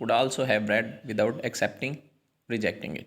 could also have read without accepting, rejecting it।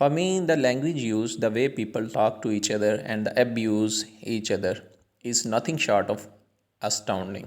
For me, the language used, the way people talk to each other and the abuse each other is nothing short of astounding।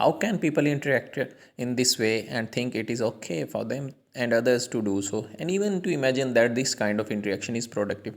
How can people interact in this way and think it is okay for them and others to do so, and even to imagine that this kind of interaction is productive?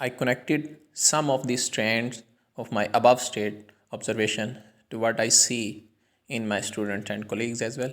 I connected some of the strands of my above state observation to what I see in my students and colleagues as well।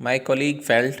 My colleague felt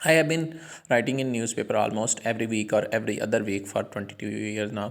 I have been writing in newspaper almost every week or every other week for 22 years now।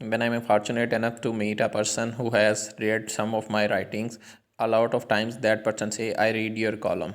When I am fortunate enough to meet a person who has read some of my writings, a lot of times that person say I read your column।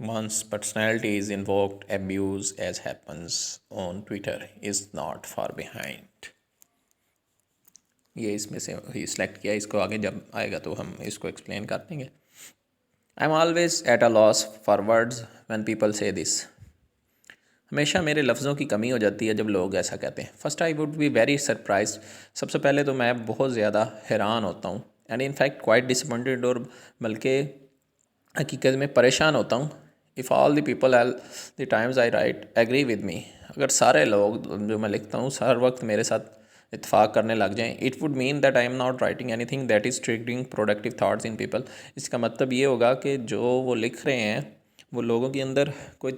Once personality is invoked, abuse as happens on Twitter is not far behind. یہ اس میں سے ہی select کیا, اس کو آگے جب آئے گا تو ہم اس کو ایکسپلین کر دیں گے. I am always at a loss for words when people say this. ہمیشہ میرے لفظوں کی کمی ہو جاتی ہے جب لوگ ایسا کہتے ہیں. First I would be very surprised. سب سے پہلے تو میں بہت زیادہ حیران ہوتا ہوں, and in fact quite disappointed, اور بلکہ حقیقت میں پریشان ہوتا ہوں. If all the people all the times I write agree with me. اگر سارے لوگ جو میں لکھتا ہوں ہر وقت میرے ساتھ اتفاق کرنے لگ جائیں, it would mean that I am not writing anything that is triggering productive thoughts in people. اس کا مطلب یہ ہوگا کہ جو وہ لکھ رہے ہیں وہ لوگوں کے اندر کوئی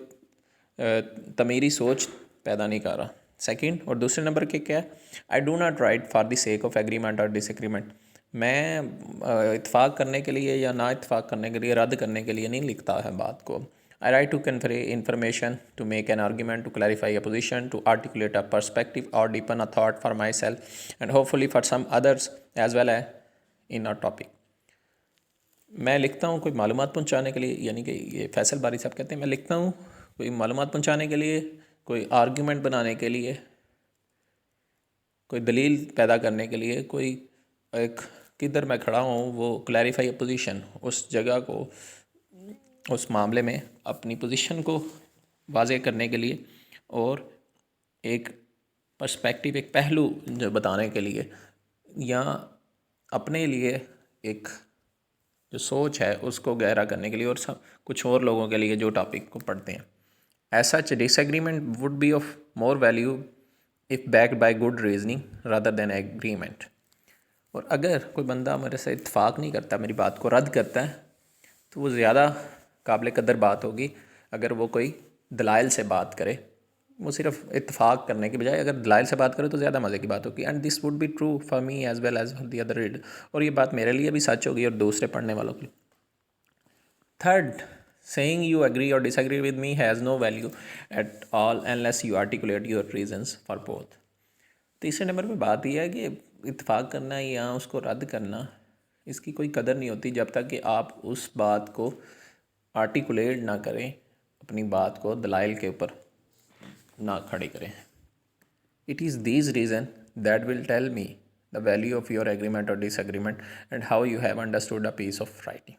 تعمیری سوچ پیدا نہیں کر رہا. سیکنڈ, اور دوسرے نمبر کے کیا ہے, I do not right for the sake of agreement اور ڈس ایگریمنٹ. میں اتفاق کرنے کے لیے یا نا اتفاق کرنے کے لیے, رد کرنے کے لیے نہیں لکھتا ہے بات کو. I write to convey information, to make an argument, to clarify a position, to articulate a perspective or deepen a thought for myself and hopefully for some others as well as in a topic. میں لکھتا ہوں کوئی معلومات پہنچانے کے لیے, یعنی کہ یہ فیصل باری صاحب کہتے ہیں میں لکھتا ہوں کوئی معلومات پہنچانے کے لیے, کوئی آرگیومنٹ بنانے کے لیے, کوئی دلیل پیدا کرنے کے لیے, کوئی ایک کدھر میں کھڑا ہوں وہ کلیریفائی اے پوزیشن, اس جگہ کو اس معاملے میں اپنی پوزیشن کو واضح کرنے کے لیے, اور ایک پرسپیکٹیو, ایک پہلو جو بتانے کے لیے, یا اپنے لیے ایک جو سوچ ہے اس کو گہرا کرنے کے لیے, اور سب کچھ اور لوگوں کے لیے جو ٹاپک کو پڑھتے ہیں. As such disagreement would be of more value if backed by good reasoning rather than agreement. اور اگر کوئی بندہ میرے سے اتفاق نہیں کرتا, میری بات کو رد کرتا ہے, تو وہ زیادہ قابل قدر بات ہوگی اگر وہ کوئی دلائل سے بات کرے. وہ صرف اتفاق کرنے کے بجائے اگر دلائل سے بات کرے تو زیادہ مزے کی بات ہوگی. And this would be true for me as well as for the other reader. اور یہ بات میرے لیے بھی سچ ہوگی اور دوسرے پڑھنے والوں کے لیے. Third, saying you agree or disagree with me has no value at all unless you articulate your reasons for both. تیسرے نمبر پہ بات یہ ہے کہ اتفاق کرنا یا اس کو رد کرنا, اس کی کوئی قدر نہیں ہوتی جب تک کہ آپ اس بات کو آرٹیکولیٹ نہ کریں, اپنی بات کو دلائل کے اوپر نہ کھڑی کریں. It is these reasons that will tell me the value of your agreement or disagreement and how you have understood a piece of writing.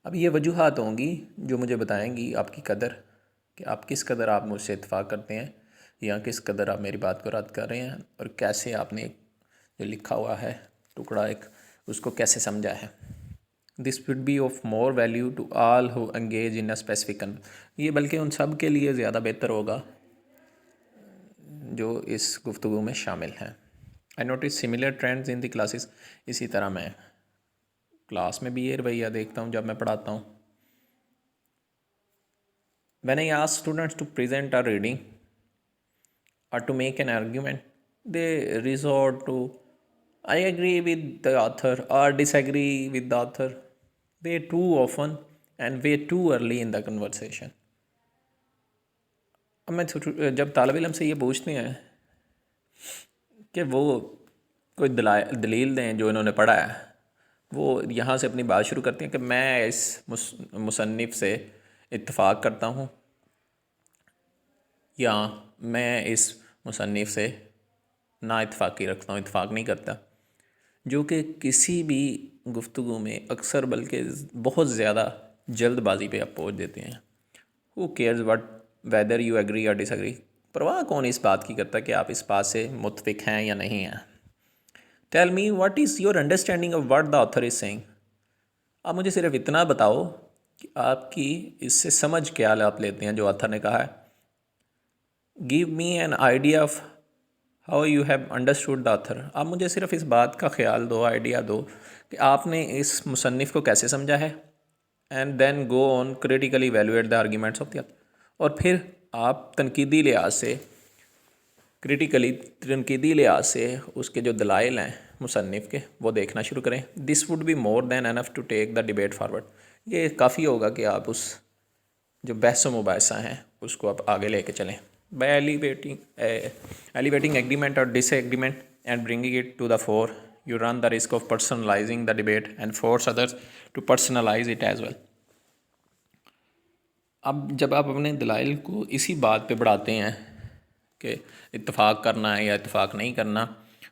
اب یہ وجوہات ہوں گی جو مجھے بتائیں گی آپ کی قدر, کہ آپ کس قدر آپ مجھ سے اتفاق کرتے ہیں یا کس قدر آپ میری بات کو رد کر رہے ہیں, اور کیسے آپ نے جو لکھا ہوا ہے ٹکڑا ایک, اس کو کیسے سمجھا ہے. This would be of more value to all who engage in a specific. یہ بلکہ ان سب کے لیے زیادہ بہتر ہوگا جو اس گفتگو میں شامل ہیں. I notice similar trends in the classes. اسی طرح میں کلاس میں بھی یہ رویہ دیکھتا ہوں جب میں پڑھاتا ہوں. When I ask students to present a reading or to make an argument, they resort to I agree with the author or disagree with the author way too often and way too early in the conversation. اب میں جب طالب علم سے یہ پوچھتے ہیں کہ وہ کوئی دلیل دیں جو انہوں نے پڑھا ہے, وہ یہاں سے اپنی بات شروع کرتے ہیں کہ میں اس مصنف سے اتفاق کرتا ہوں یا میں اس مصنف سے نا اتفاقی رکھتا ہوں, اتفاق نہیں کرتا, جو کہ کسی بھی گفتگو میں اکثر بلکہ بہت زیادہ جلد بازی پہ آپ پہنچ دیتے ہیں. Who cares what whether you agree or dish agri. پرواہ کون اس بات کی کرتا کہ آپ اس بات سے متفق ہیں یا نہیں ہیں. Tell me what is your understanding of what the author is saying. آپ مجھے صرف اتنا بتاؤ کہ آپ کی اس سے سمجھ کیا آپ لیتے ہیں جو آتھر نے کہا ہے. Give me an idea of how you have understood the author. آپ مجھے صرف اس بات کا خیال دو, آئیڈیا دو کہ آپ نے اس مصنف کو کیسے سمجھا ہے. And then go on critically evaluate the arguments of the author. اور پھر آپ تنقیدی لحاظ سے, تنقیدی لحاظ سے اس کے جو دلائل ہیں مصنف کے وہ دیکھنا شروع کریں. This would be more than enough to take the debate forward. یہ کافی ہوگا کہ آپ اس جو بحث و مباحثہ ہیں اس کو آپ آگے لے کے چلیں. By elevating agreement or disagreement and bringing it to the fore, you run the risk of personalizing the debate and force others to personalize it as well. اب جب آپ اپنے دلائل کو اسی بات پہ بڑھاتے ہیں کہ اتفاق کرنا ہے یا اتفاق نہیں کرنا،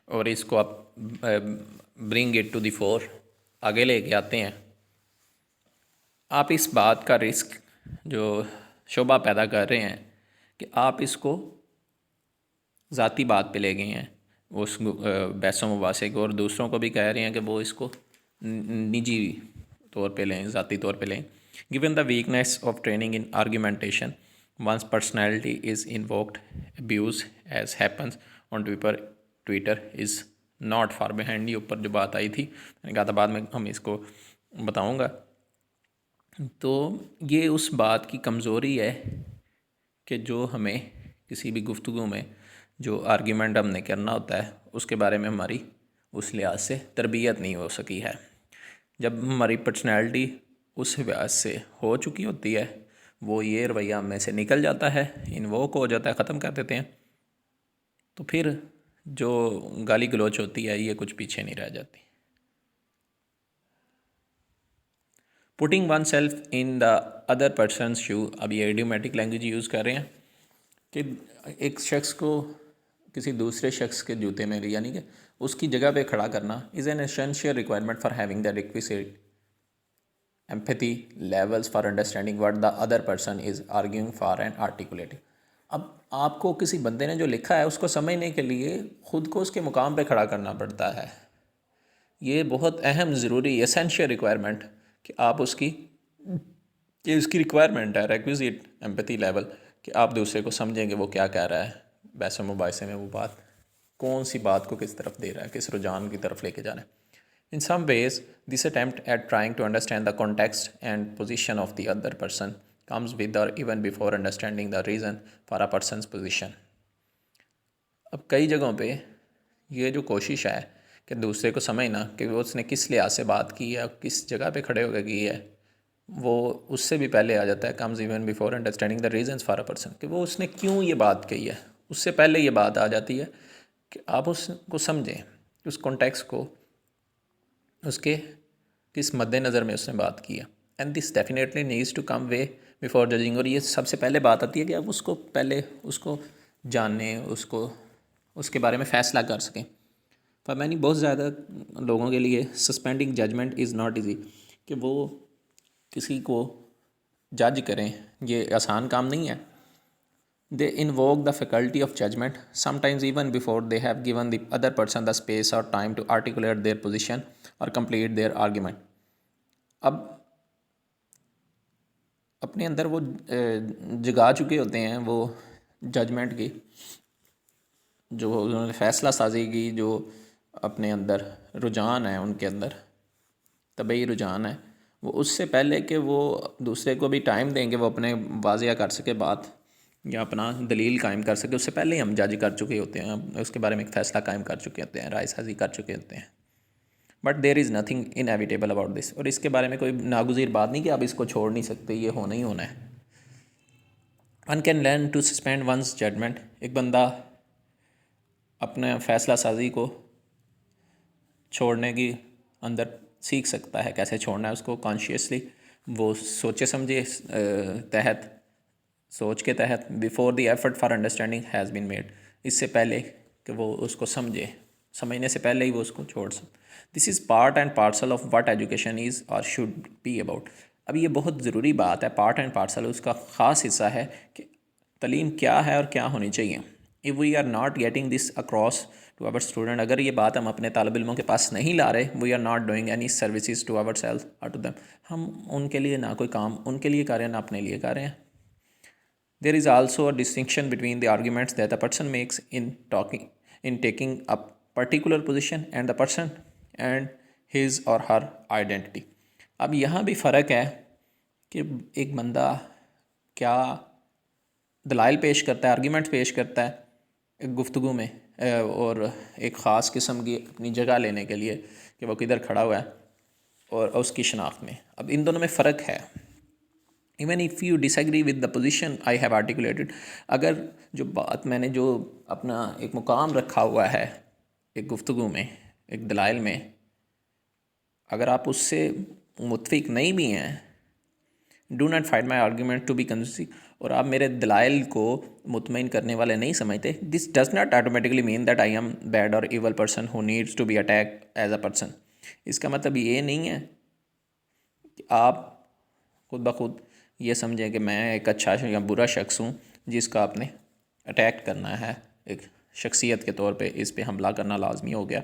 اور اس کو آپ bring it to the fore, آگے لے کے آتے ہیں، آپ اس بات کا رسک جو شبہ پیدا کر رہے ہیں کہ آپ اس کو ذاتی بات پہ لے گئے ہیں، اس بحث و مباحثے کو، اور دوسروں کو بھی کہہ رہے ہیں کہ وہ اس کو نجی طور پہ لیں، ذاتی طور پہ لیں. Given the weakness of training in argumentation once personality is invoked abuse as happens on Twitter is not far behind. یہ اوپر جو بات آئی تھی، میں نے کہا تھا بعد میں ہم اس کو بتاؤں گا. تو یہ اس بات کی کمزوری ہے کہ جو ہمیں کسی بھی گفتگو میں جو آرگیومنٹ ہم نے کرنا ہوتا ہے اس کے بارے میں ہماری اس لحاظ سے تربیت نہیں ہو سکی ہے. جب ہماری پرسنالٹی اس لحاظ سے ہو چکی ہوتی ہے، وہ یہ رویہ ہم میں سے نکل جاتا ہے، انووک ہو جاتا ہے، ختم کر دیتے ہیں، تو پھر جو گالی گلوچ ہوتی ہے یہ کچھ پیچھے نہیں رہ جاتی. Putting oneself in the other persons shoe, اب یہ ایڈیومیٹک لینگویج یوز کر رہے ہیں کہ ایک شخص کو کسی دوسرے شخص کے جوتے میں، یعنی کہ اس کی جگہ پہ کھڑا کرنا is an essential requirement for having the requisite empathy levels for understanding what the other person is arguing for and articulating. اب آپ کو کسی بندے نے جو لکھا ہے اس کو سمجھنے کے لیے خود کو اس کے مقام پہ کھڑا کرنا پڑتا ہے. یہ بہت اہم، ضروری، ایسینشیل ریکوائرمنٹ کہ آپ اس کی ریکوائرمنٹ ہے، ریکویزٹ ایمپیتھی لیول، کہ آپ دوسرے کو سمجھیں کہ وہ کیا کہہ رہا ہے. بحث و مباحثے میں وہ بات کون سی بات کو کس طرف دے رہا ہے، کس رجحان کی طرف لے کے جانا ہے. In some ways, this attempt at trying to understand the context and position of the other person comes with or even before understanding the reason for a person's position. اب کئی جگہوں پہ یہ جو کوشش ہے کہ دوسرے کو سمجھنا کہ وہ اس نے کس لحاظ سے بات کی ہے، کس جگہ پہ کھڑے ہو کے کی ہے، وہ اس سے بھی پہلے آ جاتا ہے. comes even before understanding the reasons for a person، کہ وہ اس نے کیوں یہ بات کہی ہے، اس سے پہلے یہ بات آ جاتی ہے کہ آپ اس کو سمجھیں، اس کانٹیکسٹ کو، اس کے کس مد نظر میں اس نے بات کی ہے. And this definitely needs to come way before judging, اور یہ سب سے پہلے بات آتی ہے کہ آپ اس کو پہلے اس کو جانیں، اس کے بارے میں فیصلہ کر سکیں. پر میں بہت زیادہ لوگوں کے لیے سسپینڈنگ ججمنٹ از ناٹ ایزی، کہ وہ کسی کو جج کریں، یہ آسان کام نہیں ہے. They invoke the faculty of judgment, sometimes even before they have given the other person the space or time to articulate their position or complete their argument. اب اپنے اندر وہ جگا چکے ہوتے ہیں وہ ججمنٹ کی، جو انہوں نے فیصلہ سازی کی، جو اپنے اندر رجحان ہے، ان کے اندر طبعی رجحان ہے، وہ اس سے پہلے کہ وہ دوسرے کو بھی ٹائم دیں کہ وہ اپنے واضح کر سکے بات یا اپنا دلیل قائم کر سکے، اس سے پہلے ہی ہم جج کر چکے ہوتے ہیں، اس کے بارے میں ایک فیصلہ قائم کر چکے ہوتے ہیں، رائے سازی کر چکے ہوتے ہیں. But there is nothing inevitable about this, اور اس کے بارے میں کوئی ناگزیر بات نہیں کہ آپ اس کو چھوڑ نہیں سکتے، یہ ہونا ہی ہونا ہے. One can learn to suspend one's judgement, ایک بندہ اپنے فیصلہ سازی کو چھوڑنے کی اندر سیکھ سکتا ہے. کیسے چھوڑنا ہے اس کو؟ کانشیسلی، وہ سوچے سمجھے تحت، سوچ کے تحت، before the effort for understanding has been made, اس سے پہلے کہ وہ اس کو سمجھے، سمجھنے سے پہلے ہی وہ اس کو چھوڑ سکے. This is part and parcel of what education is or should be about. اب یہ بہت ضروری بات ہے، پارٹ اینڈ پارسل، اس کا خاص حصہ ہے کہ تعلیم کیا ہے اور کیا ہونی چاہیے. if we are not getting this across to our student، اگر یہ بات ہم اپنے طالب علموں کے پاس نہیں لا رہے، we are not doing any services to ourselves or to them، ہم ان کے لیے نہ کوئی کام ان کے لیے کر رہے ہیں نہ اپنے لیے کر رہے ہیں. There is also a distinction between the arguments that a person makes in taking a particular position and the person and his or her identity. اب یہاں بھی فرق ہے کہ ایک بندہ کیا دلائل پیش کرتا ہے، آرگیومنٹ پیش کرتا ہے ایک گفتگو میں، اور ایک خاص قسم کی اپنی جگہ لینے کے لیے کہ وہ کدھر کھڑا ہوا ہے، اور اس کی شناخت میں. اب ان دونوں میں فرق ہے. Even if you disagree with the position I have articulated, اگر جو بات میں نے جو اپنا ایک مقام رکھا ہوا ہے ایک گفتگو میں، ایک دلائل میں، اگر آپ اس سے متفق نہیں بھی ہیں، do not find my argument to be convincing, اور آپ میرے دلائل کو مطمئن کرنے والے نہیں سمجھتے. This does not automatically mean that I am bad or evil person who needs to be attack as a person. اس کا مطلب یہ نہیں ہے کہ آپ خود بخود یہ سمجھیں کہ میں ایک اچھا یا برا شخص ہوں جس کا آپ نے اٹیک کرنا ہے ایک شخصیت کے طور پہ، اس پہ حملہ کرنا لازمی ہو گیا.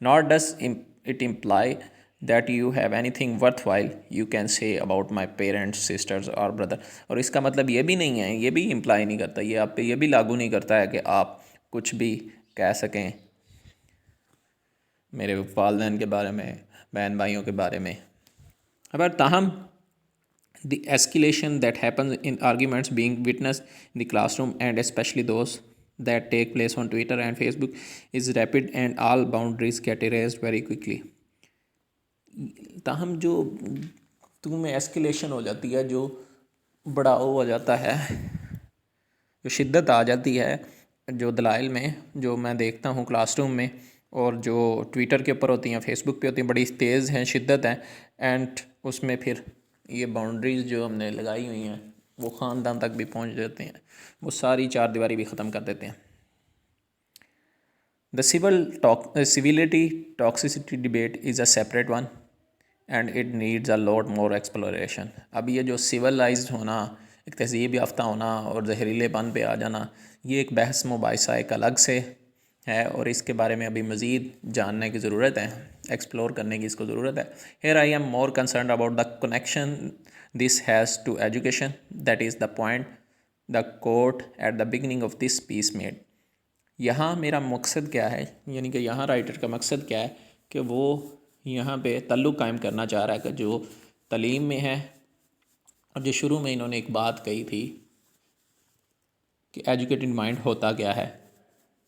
Not does it imply that you have anything worth while you can say about my parents sisters or brother. اور اس کا مطلب یہ بھی نہیں ہے، یہ بھی امپلائی نہیں کرتا، یہ آپ پہ یہ بھی لاگو نہیں کرتا ہے کہ آپ کچھ بھی کہہ سکیں میرے والدین کے بارے میں، بہن بھائیوں کے بارے میں. اب تاہم the escalation that happens in arguments being witnessed in the classroom and especially those that take place on Twitter and Facebook is rapid and all boundaries get erased very quickly. تاہم جو گفتگو میں ایسکیلیشن ہو جاتی ہے، جو بڑھاؤ ہو جاتا ہے، جو شدت آ جاتی ہے جو دلائل میں، جو میں دیکھتا ہوں کلاس روم میں اور جو ٹویٹر کے اوپر ہوتی ہیں، فیس بک پہ ہوتی ہیں، بڑی تیز ہیں، شدت ہیں. اینڈ اس میں پھر یہ باؤنڈریز جو ہم نے لگائی ہوئی ہیں وہ خاندان تک بھی پہنچ جاتے ہیں، وہ ساری چار دیواری بھی ختم کر دیتے ہیں. The civility toxicity debate is a separate one and it needs a lot more exploration. اب یہ جو civilized ہونا، ایک تہذیب یافتہ ہونا اور زہریلے پن پہ آ جانا، یہ ایک بحث مباحثہ ایک الگ سے ہے اور اس کے بارے میں ابھی مزید جاننے کی ضرورت ہے، ایکسپلور کرنے کی اس کو ضرورت ہے. Here I am more concerned about the connection this has to education. That is the point the quote at the beginning of this piece made. یہاں میرا مقصد کیا ہے، یعنی کہ یہاں رائٹر کا مقصد کیا ہے کہ وہ یہاں پہ تعلق قائم کرنا چاہ رہا ہے کہ جو تعلیم میں ہے، اور جو شروع میں انہوں نے ایک بات کہی تھی کہ ایجوکیٹڈ مائنڈ ہوتا کیا ہے،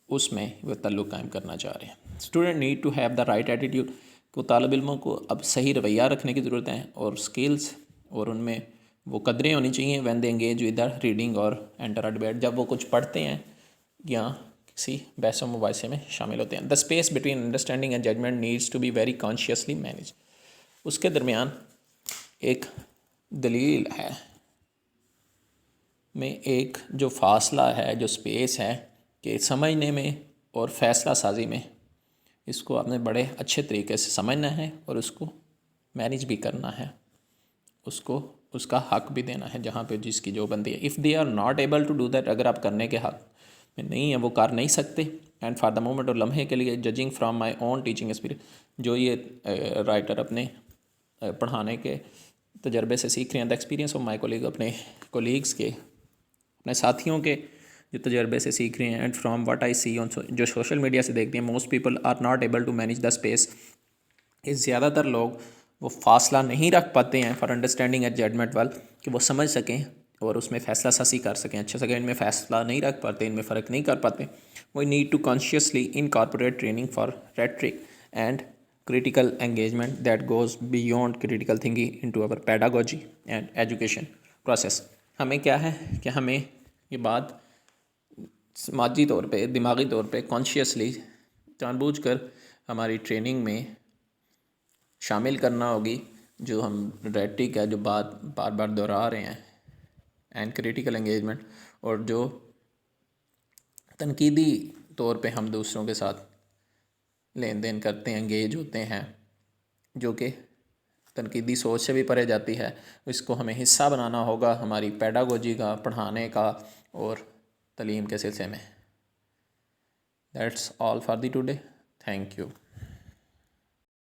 اس میں وہ تعلق قائم کرنا چاہ رہے ہیں. Student need to have the right attitude, کو طالب علموں کو اب صحیح رویہ رکھنے کی ضرورت ہے اور اسکلس، اور ان میں وہ قدریں ہونی چاہیے when they engage with the reading اور انٹر ڈبیٹ، جب وہ کچھ پڑھتے ہیں یا کسی بحث و مباحثے میں شامل ہوتے ہیں. The space between understanding and judgement needs to be very consciously manage. اس کے درمیان ایک دلیل ہے میں ایک جو فاصلہ ہے، جو اسپیس ہے کہ سمجھنے میں اور فیصلہ سازی میں اس کو آپ نے بڑے اچھے طریقے سے سمجھنا ہے اور اس کو مینیج بھی کرنا ہے، اس کو اس کا حق بھی دینا ہے جہاں پہ جس کی جو بنتی ہے. If they are not able to do that, اگر آپ کرنے کے حق میں نہیں ہیں، وہ کر نہیں سکتے. اینڈ فار دا مومنٹ، اور لمحے کے لیے، judging from my own teaching experience, جو یہ رائٹر اپنے پڑھانے کے تجربے سے سیکھ رہے ہیں، the experience of my colleague, اپنے کولیگس کے، اپنے ساتھیوں کے جو تجربے سے سیکھ رہے ہیں. And from what I see on, جو سوشل میڈیا سے دیکھتے ہیں، most people are not able to manage the space. زیادہ تر لوگ وہ فاصلہ نہیں رکھ پاتے ہیں for understanding at judgement well, کہ وہ سمجھ سکیں اور اس میں فیصلہ سازی کر سکیں اچھا سکیں. ان میں فیصلہ نہیں رکھ پاتے، ان میں فرق نہیں کر پاتے. We need to consciously incorporate training for rhetoric and critical engagement that goes beyond critical thinking into our pedagogy and education process. ہمیں کیا ہے کہ ہمیں یہ بات سماجی طور پہ، دماغی طور پہ کانشیسلی جان بوجھ کر ہماری ٹریننگ میں شامل کرنا ہوگی، جو ہم ریٹرک ہے، جو بات بار بار دہرا رہے ہیں، اینڈ کریٹیکل انگیجمنٹ، اور جو تنقیدی طور پہ ہم دوسروں کے ساتھ لین دین کرتے ہیں، انگیج ہوتے ہیں، جو کہ تنقیدی سوچ سے بھی پرے جاتی ہے. اس کو ہمیں حصہ بنانا ہوگا ہماری پیڈاگوجی کا، پڑھانے کا اور تعلیم کے سلسلے میں. That's all for the today. Thank you.